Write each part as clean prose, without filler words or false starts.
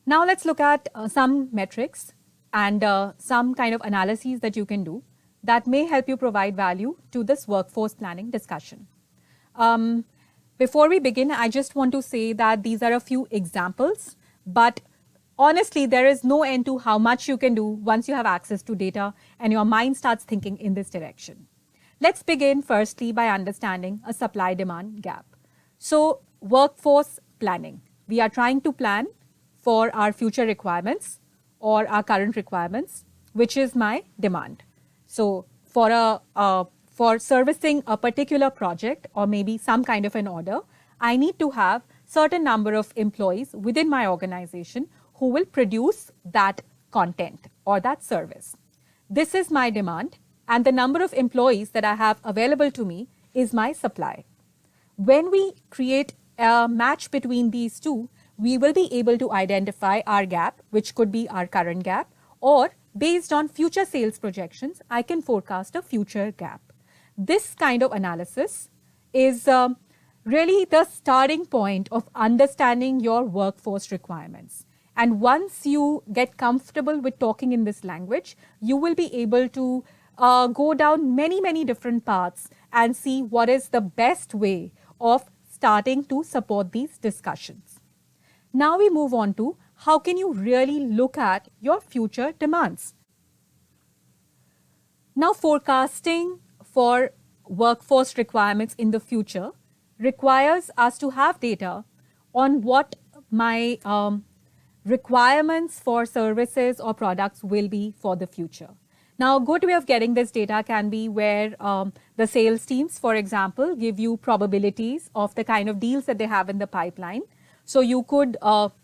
Now let's look at some metrics and some kind of analyses that you can do that may help you provide value to this workforce planning discussion. Before we begin, I just want to say that these are a few examples, but honestly, there is no end to how much you can do once you have access to data and your mind starts thinking in this direction. Let's begin firstly by understanding a supply-demand gap. So, workforce planning. We are trying to plan for our future requirements or our current requirements, which is my demand. So, for servicing a particular project or maybe some kind of an order, I need to have certain number of employees within my organization who will produce that content or that service. This is my demand, and the number of employees that I have available to me is my supply. When we create a match between these two, we will be able to identify our gap, which could be our current gap, or based on future sales projections, I can forecast a future gap. This kind of analysis is really the starting point of understanding your workforce requirements. And once you get comfortable with talking in this language, you will be able to go down many different paths and see what is the best way of starting to support these discussions. Now we move on to how can you really look at your future demands. Now, forecasting for workforce requirements in the future requires us to have data on what my requirements for services or products will be for the future. Now, a good way of getting this data can be where the sales teams, for example, give you probabilities of the kind of deals that they have in the pipeline. So you could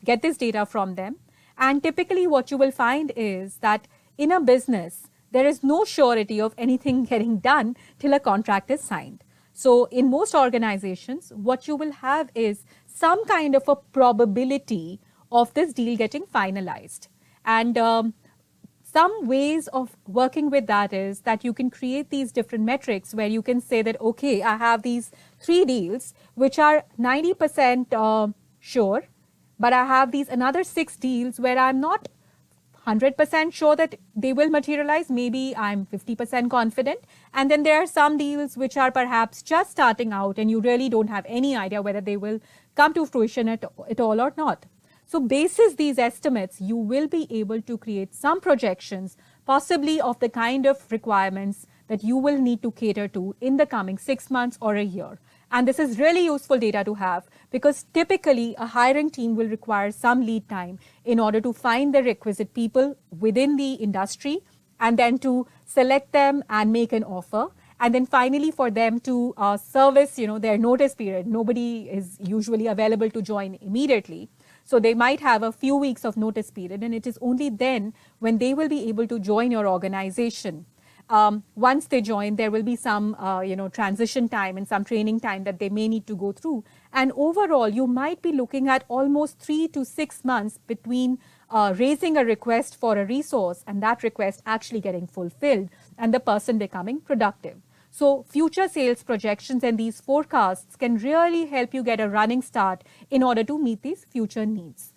get this data from them. And typically what you will find is that in a business, there is no surety of anything getting done till a contract is signed. So in most organizations, what you will have is some kind of a probability of this deal getting finalized. And some ways of working with that is that you can create these different metrics where you can say that, okay, I have these 3 deals which are 90% sure, but I have these another 6 deals where I'm not 100% sure that they will materialize. Maybe I'm 50% confident. And then there are some deals which are perhaps just starting out and you really don't have any idea whether they will come to fruition at all or not. So basis these estimates, you will be able to create some projections, possibly of the kind of requirements that you will need to cater to in the coming 6 months or a year. And this is really useful data to have because typically a hiring team will require some lead time in order to find the requisite people within the industry and then to select them and make an offer. And then finally for them to service, their notice period. Nobody is usually available to join immediately. So they might have a few weeks of notice period, and it is only then when they will be able to join your organization. Once they join, there will be some, transition time and some training time that they may need to go through. And overall, you might be looking at almost 3 to 6 months between raising a request for a resource and that request actually getting fulfilled and the person becoming productive. So future sales projections and these forecasts can really help you get a running start in order to meet these future needs.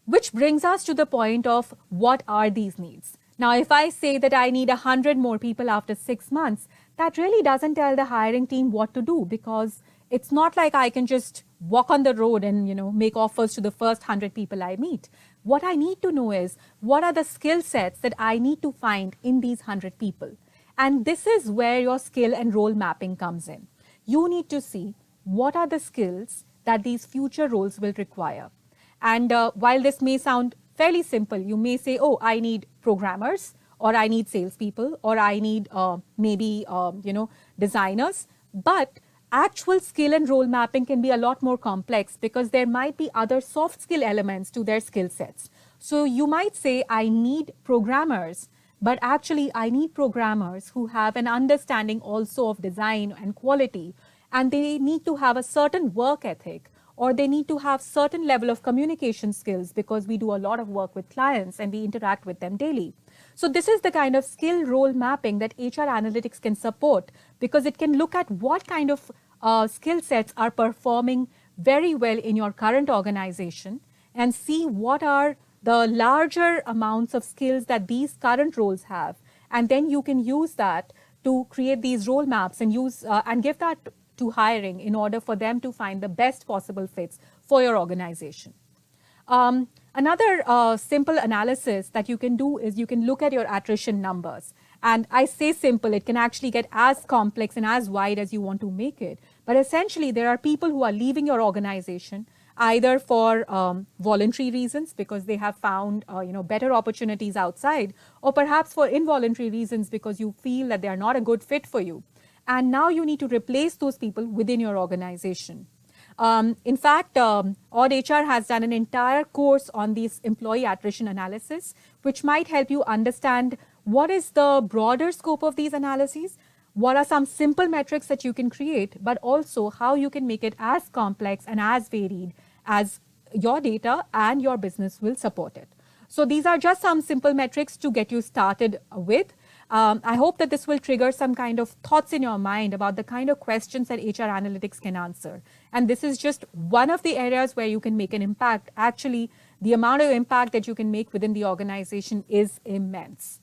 Which brings us to the point of what are these needs? Now, if I say that I need 100 more people after 6 months, that really doesn't tell the hiring team what to do because it's not like I can just walk on the road and, make offers to the first 100 people I meet. What I need to know is what are the skill sets that I need to find in these 100 people. And this is where your skill and role mapping comes in. You need to see what are the skills that these future roles will require. And while this may sound fairly simple, you may say, oh, I need programmers, or I need salespeople, or I need designers. But actual skill and role mapping can be a lot more complex because there might be other soft skill elements to their skill sets. So you might say, I need programmers, but actually I need programmers who have an understanding also of design and quality, and they need to have a certain work ethic, or they need to have certain level of communication skills because we do a lot of work with clients and we interact with them daily. So this is the kind of skill role mapping that HR analytics can support because it can look at what kind of skill sets are performing very well in your current organization and see what are the larger amounts of skills that these current roles have. And then you can use that to create these role maps and use and give that to hiring in order for them to find the best possible fits for your organization. Another simple analysis that you can do is you can look at your attrition numbers. And I say simple, it can actually get as complex and as wide as you want to make it. But essentially, there are people who are leaving your organization either for voluntary reasons because they have found better opportunities outside, or perhaps for involuntary reasons because you feel that they are not a good fit for you. And now you need to replace those people within your organization. In fact, Odd HR has done an entire course on these employee attrition analysis, which might help you understand what is the broader scope of these analyses, what are some simple metrics that you can create, but also how you can make it as complex and as varied as your data and your business will support it. So these are just some simple metrics to get you started with. I hope that this will trigger some kind of thoughts in your mind about the kind of questions that HR analytics can answer. And this is just one of the areas where you can make an impact. Actually, the amount of impact that you can make within the organization is immense.